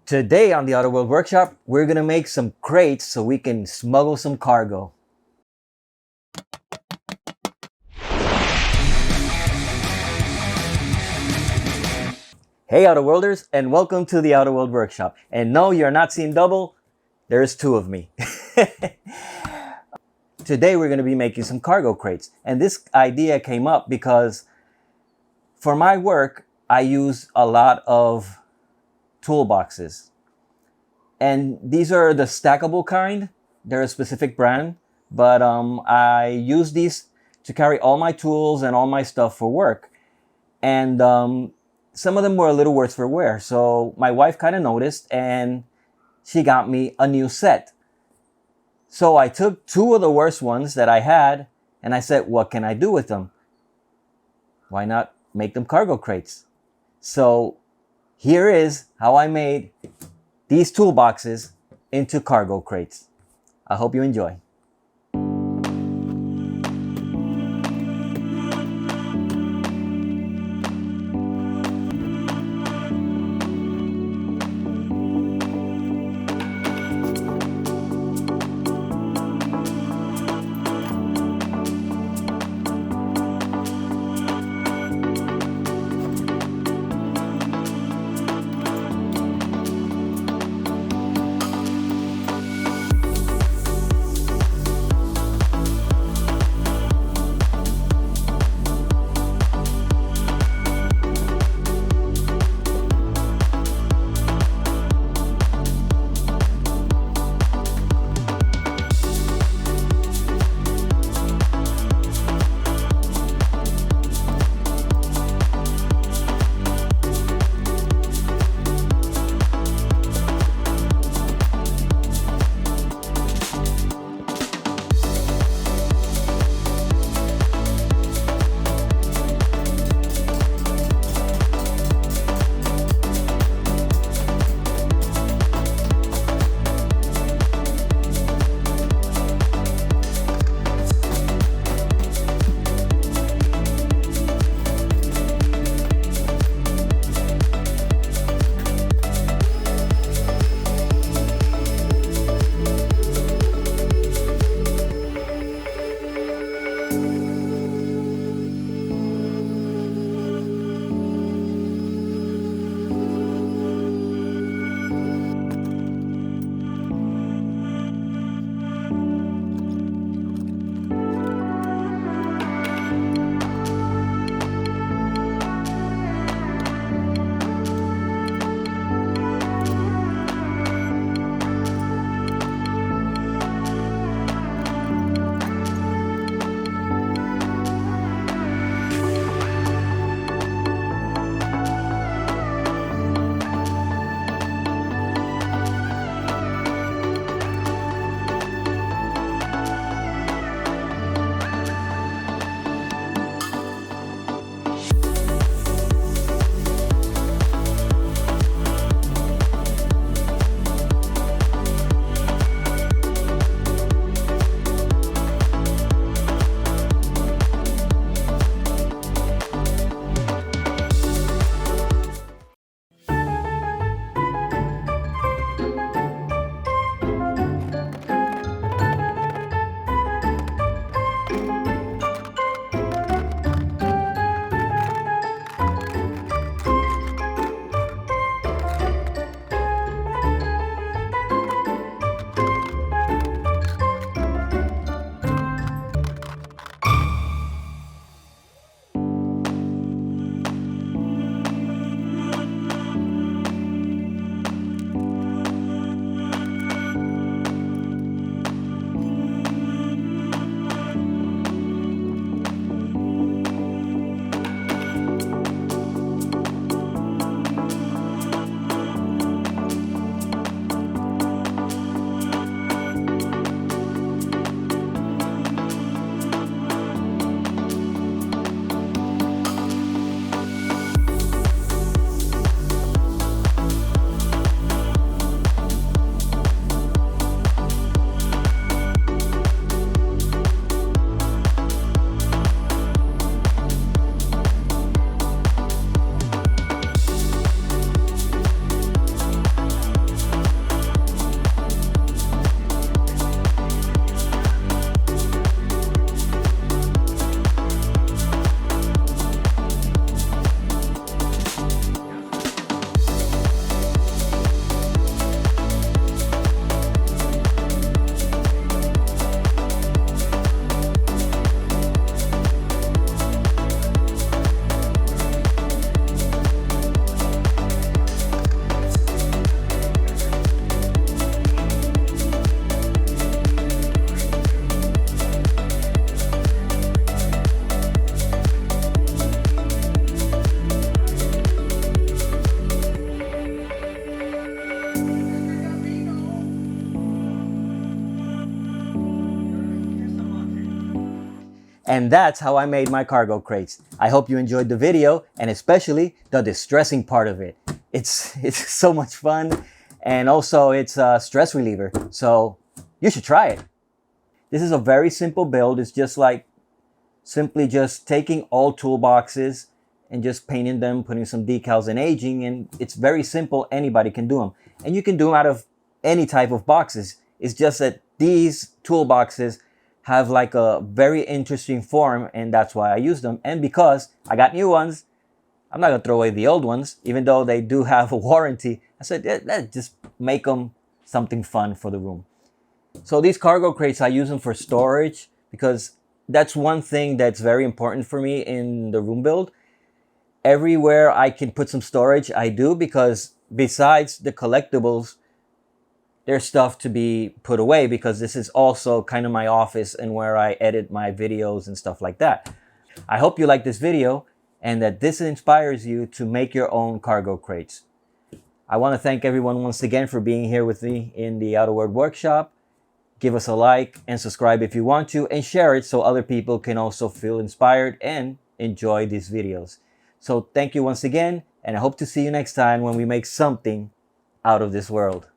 Today on the Auto World Workshop, we're gonna make some crates so we can smuggle some cargo. Hey Auto Worlders, and welcome to the Auto World Workshop. And no, you're not seeing double, there's two of me. Today we're gonna be making some cargo crates. And this idea came up because for my work, I use a lot of toolboxes. And these are the stackable kind. They're a specific brand, but I use these to carry all my tools and all my stuff for work. And some of them were a little worse for wear. So my wife kind of noticed and she got me a new set. So I took two of the worst ones that I had and I said, what can I do with them? Why not make them cargo crates? So here is how I made these toolboxes into cargo crates. I hope you enjoy. And that's how I made my cargo crates. I hope you enjoyed the video, and especially the distressing part of it. It's so much fun, and also it's a stress reliever, so you should try it. This is a very simple build. It's just like simply just taking all toolboxes and just painting them, putting some decals and aging, and it's very simple. Anybody can do them, and you can do them out of any type of boxes. It's just that these toolboxes have like a very interesting form, and that's why I use them. And because I got new ones, I'm not gonna throw away the old ones, even though they do have a warranty. I said, let's just make them something fun for the room. So these cargo crates, I use them for storage because that's one thing that's very important for me in the room build. Everywhere I can put some storage, I do, because besides the collectibles, there's stuff to be put away, because this is also kind of my office and where I edit my videos and stuff like that. I hope you like this video and that this inspires you to make your own cargo crates. I want to thank everyone once again for being here with me in the Outer World Workshop. Give us a like and subscribe if you want to, and share it so other people can also feel inspired and enjoy these videos. So thank you once again, and I hope to see you next time when we make something out of this world.